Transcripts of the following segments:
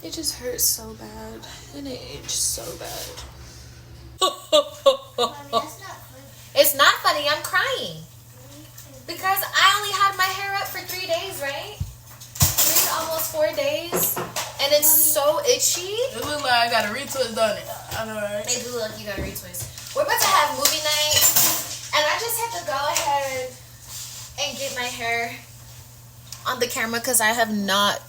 It just hurts so bad. And it itches so bad. It's not funny. I'm crying. Because I only had my hair up for 3 days, right? almost 4 days. And it's so itchy. It looks like I got a retwist, don't it? I know, right? It do look like you got a retwist. We're about to have movie night. And I just had to go ahead and get my hair on the camera because I have not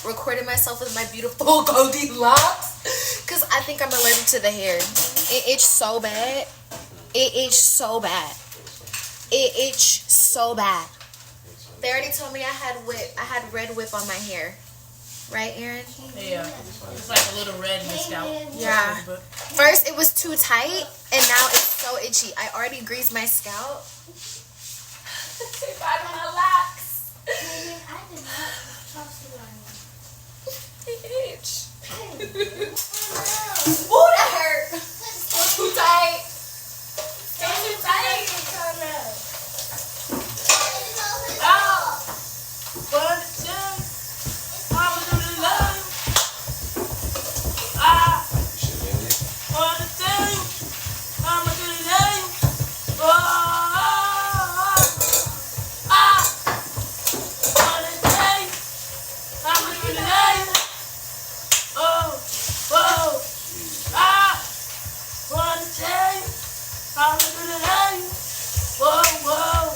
recorded myself with my beautiful goldy locks because I think I'm allergic to the hair. It itched so bad. It itched so bad. It itched so bad. They already told me I had red whip on my hair. Right, Aaron? Yeah. It's like a little red in the scalp. Yeah. First it was too tight and now it's so itchy. I already greased my scalp. Say bye to my locks. I did not trust you on you. Itch. Ooh, that hurt. Still too tight. Still too tight. Oh. But I'm gonna love. Ah. For the thing. I'm gonna love. Oh. Ah. For the thing. I'm gonna love. Oh. Whoa. Ah. For the thing. I'm gonna love. Whoa, whoa.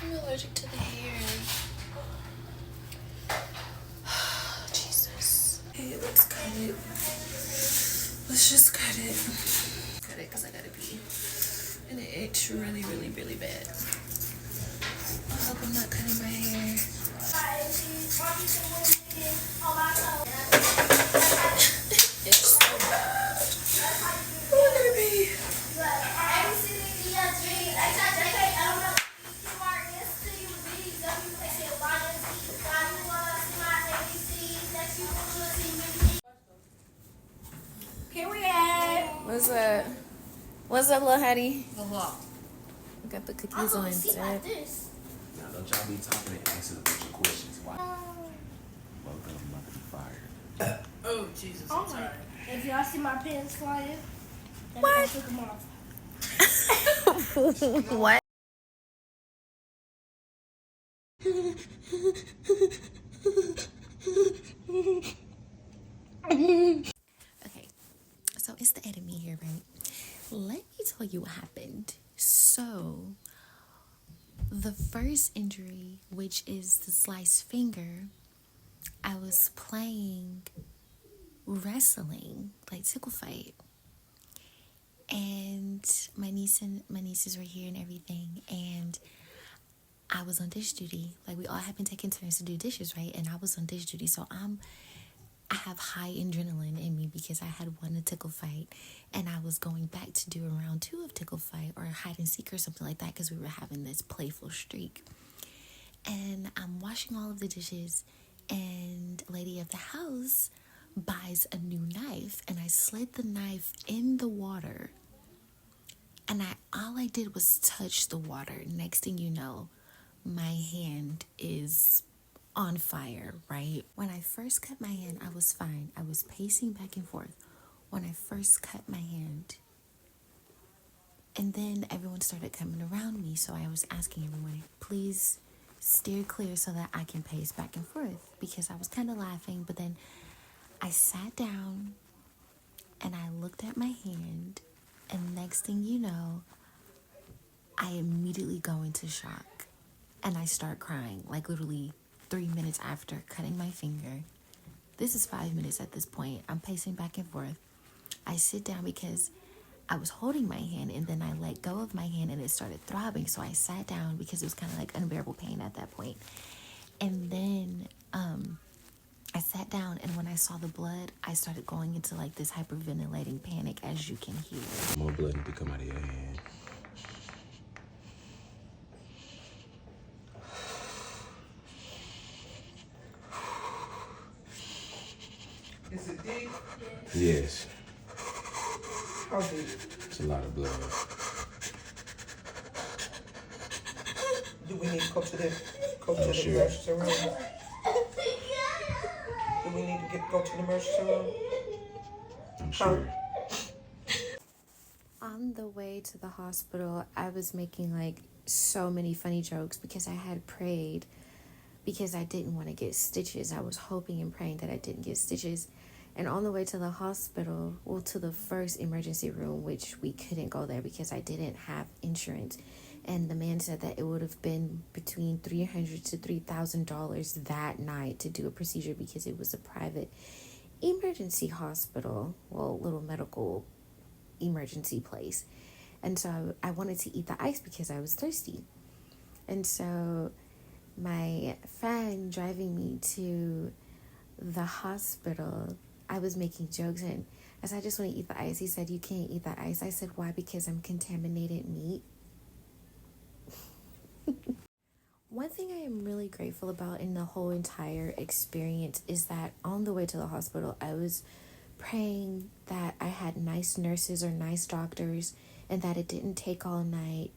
I'm allergic to the hair. Jesus. Hey, let's cut it. Let's just cut it. Cut it because I gotta pee. And it itched really, really, really bad. I hope I'm not cutting my hair. It's so bad. Look at me. What's up? What's up, little Hattie? We got the cookies on set. Now, don't y'all be talking and answering a bunch of questions. Why? Both of them about to be fired. Oh, Jesus. I'm sorry. If y'all see my pants flying, What? I took them off. What? Okay, so it's the enemy here, right? Let me tell you what happened. So, the first injury, which is the sliced finger, I was playing wrestling, like tickle fight. And my nieces were here and everything, and I was on dish duty. Like, we all have been taking turns to do dishes, right? And I was on dish duty, so I have high adrenaline in me because I had won a tickle fight, and I was going back to do a round 2 of tickle fight or hide and seek or something like that because we were having this playful streak. And I'm washing all of the dishes, and lady of the house buys a new knife, and I slid the knife in the water, and all I did was touch the water. Next thing you know, my hand is on fire, right? When I first cut my hand, I was fine. I was pacing back and forth when I first cut my hand. And then everyone started coming around me, so I was asking everyone, please steer clear so that I can pace back and forth, because I was kind of laughing. But then I sat down and I looked at my hand, and next thing you know, I immediately go into shock and I start crying, like literally 3 minutes after cutting my finger. This is 5 minutes at this point. I'm pacing back and forth. I sit down because I was holding my hand, and then I let go of my hand and it started throbbing. So I sat down because it was kind of like unbearable pain at that point. And then I sat down, and when I saw the blood, I started going into like this hyperventilating panic, as you can hear. More blood need to come out of your hand. Is it deep? Yes, How deep? it's a lot of blood. Do we need Go to the sure. emergency room. Do we need to go to the emergency room? I'm sure. On the way to the hospital, I was making like so many funny jokes because I had prayed because I didn't want to get stitches. I was hoping and praying that I didn't get stitches. And on the way to the hospital, well, to the first emergency room, which we couldn't go there because I didn't have insurance. And the man said that it would have been between $300 to $3,000 that night to do a procedure because it was a private emergency hospital, well, little medical emergency place. And so I wanted to eat the ice because I was thirsty. And so my friend driving me to the hospital, I was making jokes, and I said, I just want to eat the ice. He said, you can't eat that ice. I said, why? Because I'm contaminated meat. One thing I am really grateful about in the whole entire experience is that on the way to the hospital, I was praying that I had nice nurses or nice doctors and that it didn't take all night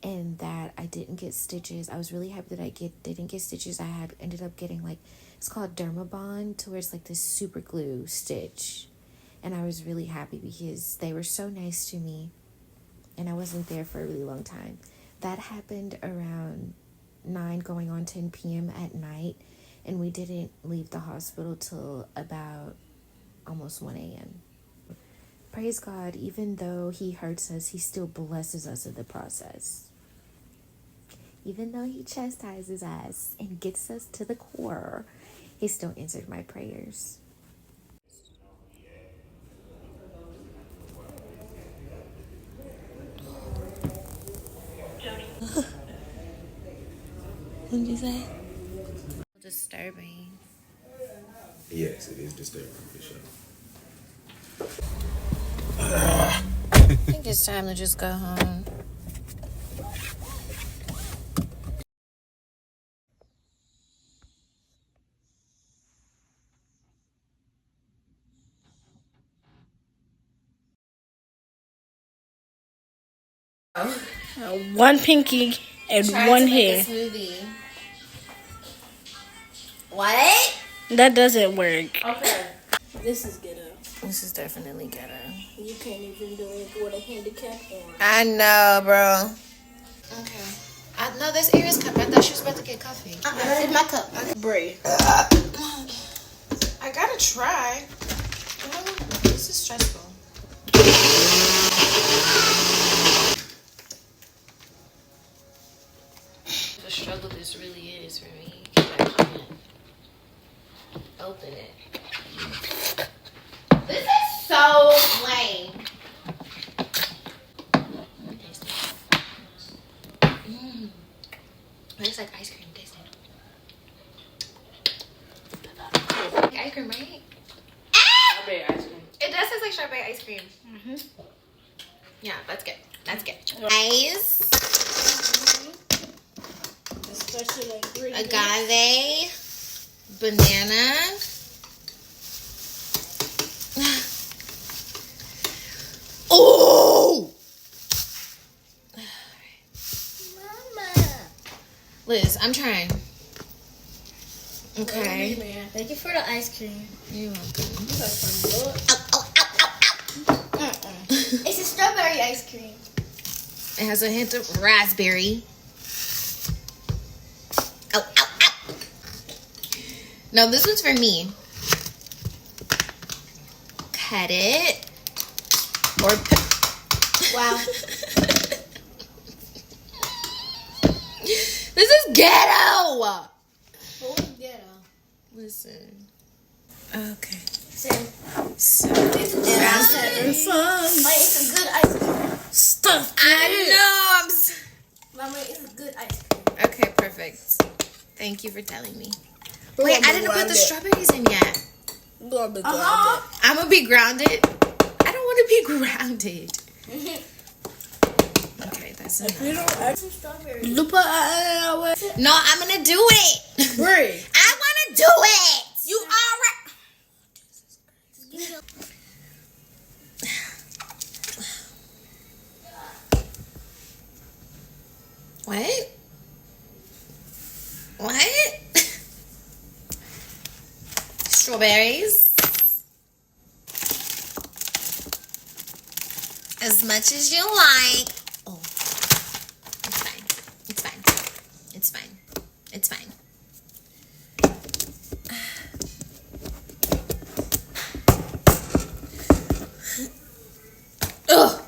and that I didn't get stitches. I was really happy that I didn't get stitches. I had ended up getting like, it's called Dermabond, to where it's like this super glue stitch. And I was really happy because they were so nice to me and I wasn't there for a really long time. That happened around 9 going on 10 p.m. at night, and we didn't leave the hospital till about almost 1 a.m. Praise God, even though he hurts us, he still blesses us in the process. Even though he chastises us and gets us to the core, he still answered my prayers. What did you say? Disturbing. Yes, it is disturbing for sure. I think it's time to just go home. One pinky and one hair. Smoothie. What? That doesn't work. Okay. This is ghetto. This is definitely ghetto. You can't even do it with a handicap on. I know, bro. Okay. No, that's Aria's cup. I thought she was about to get coffee. It's my cup. Brie. I gotta try. This is stressful. The struggle this really is for me. I can't open it. This is so lame. It's like ice cream, tastes like ice cream, right? Strawberry ice cream. It does taste like strawberry ice cream. Yeah, that's good. That's good. Ice, Special ingredient. agave, banana. Oh! Liz, I'm trying. Okay. Thank you for the ice cream. You're welcome. It's a strawberry ice cream. It has a hint of raspberry. Ow, ow, ow. No, this one's for me. Cut it. Or Wow. this is ghetto. What was ghetto? Listen. Okay. Sam. So It's a good ice cream. stuff. I know. Mama, it's a good ice cream. Okay, perfect. Thank you for telling me. Wait, I didn't put the strawberries in yet. I'm gonna be grounded. I don't want to be grounded. Okay, that's enough. You don't add some strawberries. No, I'm gonna do it. Brie. I wanna do it. You already. What? What? Strawberries. As much as you like. Oh, it's fine. It's fine. It's fine. It's fine. Ugh.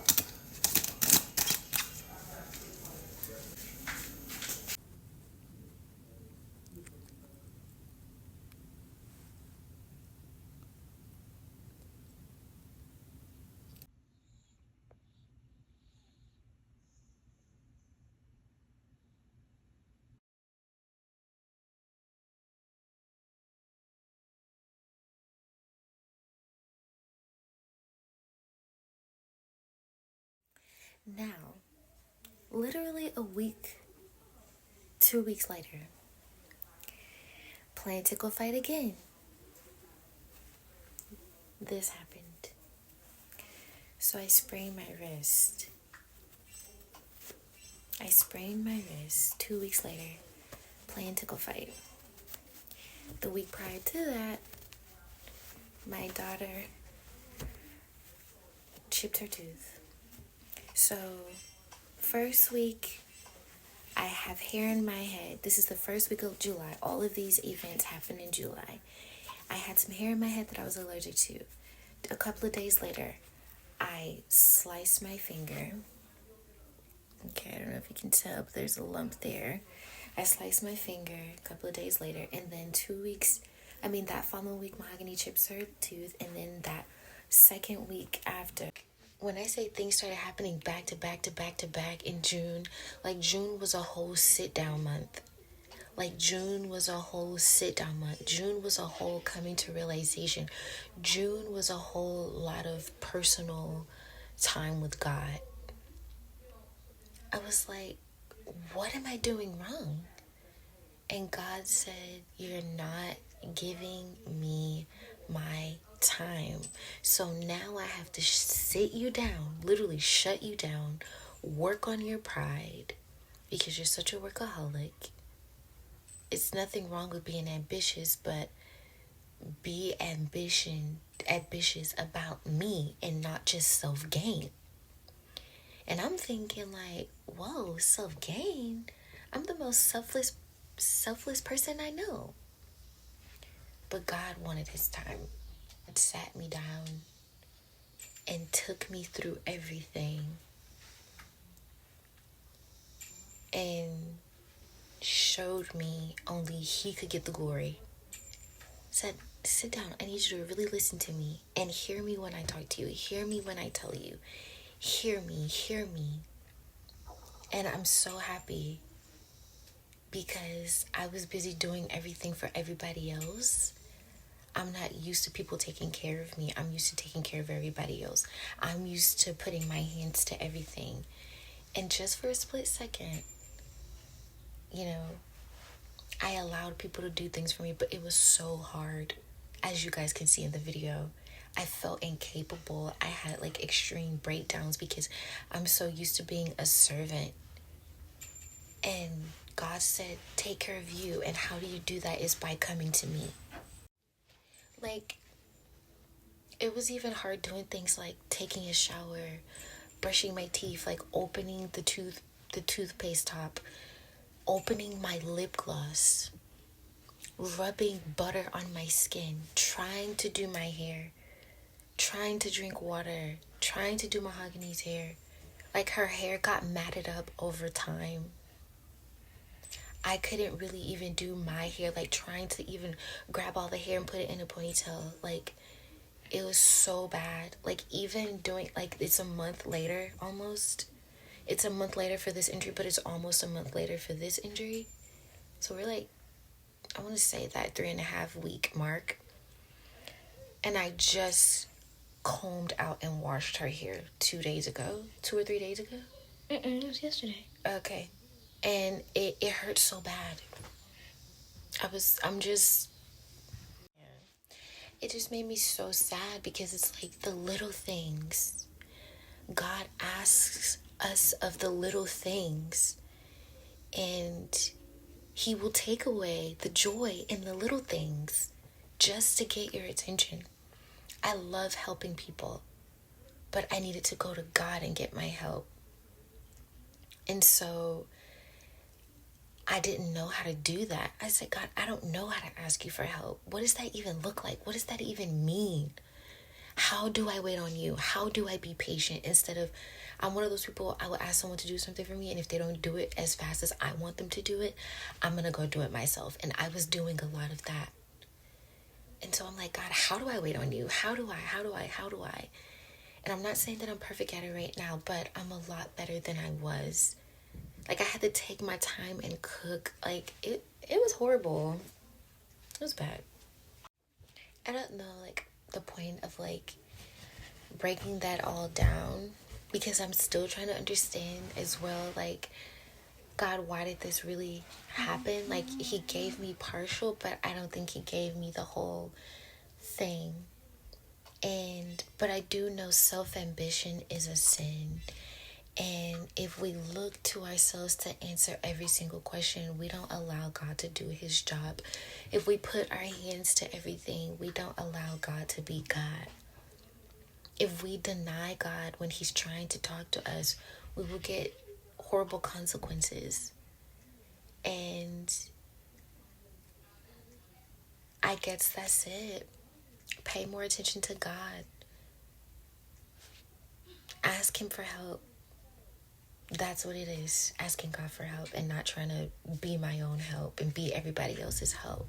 Now, literally a week, 2 weeks later, playing tickle fight again. This happened. So I sprained my wrist. 2 weeks later, playing tickle fight. The week prior to that, my daughter chipped her tooth. So, first week, I have hair in my head. This is the first week of July. All of these events happened in July. I had some hair in my head that I was allergic to. A couple of days later, I sliced my finger. Okay, I don't know if you can tell, but there's a lump there. I sliced my finger a couple of days later, and then that following week, mahogany chips her tooth, and then that second week after. When I say things started happening back to back to back to back in June, like June was a whole sit-down month. June was a whole sit-down month. June was a whole coming to realization. June was a whole lot of personal time with God. I was like, what am I doing wrong? And God said, you're not giving me my time. So now I have to sit you down, literally shut you down, work on your pride because you're such a workaholic. It's nothing wrong with being ambitious, but be ambitious about me and not just self-gain. And I'm thinking like, whoa, self-gain? I'm the most selfless person I know. But God wanted his time. It sat me down and took me through everything and showed me only he could get the glory. Said, sit down. I need you to really listen to me and hear me when I talk to you. Hear me when I tell you. Hear me. And I'm so happy because I was busy doing everything for everybody else. I'm not used to people taking care of me. I'm used to taking care of everybody else. I'm used to putting my hands to everything. And just for a split second, I allowed people to do things for me, but it was so hard. As you guys can see in the video, I felt incapable. I had extreme breakdowns because I'm so used to being a servant. And God said, take care of you. And how do you do that is by coming to me. It was even hard doing things like taking a shower, brushing my teeth, opening the toothpaste top, opening my lip gloss, rubbing butter on my skin, trying to do my hair, trying to drink water, trying to do Mahogany's hair. Her hair got matted up over time. I couldn't really even do my hair, trying to even grab all the hair and put it in a ponytail. It was so bad. Even doing, it's a month later, almost. It's a month later for this injury, but it's almost a month later for this injury. So we're I want to say that 3.5 week mark. And I just combed out and washed her hair 2 days ago. 2 or 3 days ago? It was yesterday. Okay. And it hurt so bad. It just made me so sad because it's the little things. God asks us of the little things. And He will take away the joy in the little things just to get your attention. I love helping people, but I needed to go to God and get my help. And so I didn't know how to do that. I said, God, I don't know how to ask you for help. What does that even look like? What does that even mean? How do I wait on you? How do I be patient? Instead of, I'm one of those people, I will ask someone to do something for me, and if they don't do it as fast as I want them to do it, I'm going to go do it myself. And I was doing a lot of that. And so I'm like, God, how do I wait on you? How do I? And I'm not saying that I'm perfect at it right now, but I'm a lot better than I was. Like, I had to take my time and cook. Like, it was horrible. It was bad. I don't know, like, the point of, like, breaking that all down, because I'm still trying to understand as well, like, God, why did this really happen? Like, he gave me partial, but I don't think he gave me the whole thing. But I do know self-ambition is a sin. And if we look to ourselves to answer every single question, we don't allow God to do his job. If we put our hands to everything, we don't allow God to be God. If we deny God when he's trying to talk to us, we will get horrible consequences. And I guess that's it. Pay more attention to God. Ask him for help. That's what it is. Asking God for help and not trying to be my own help and be everybody else's help.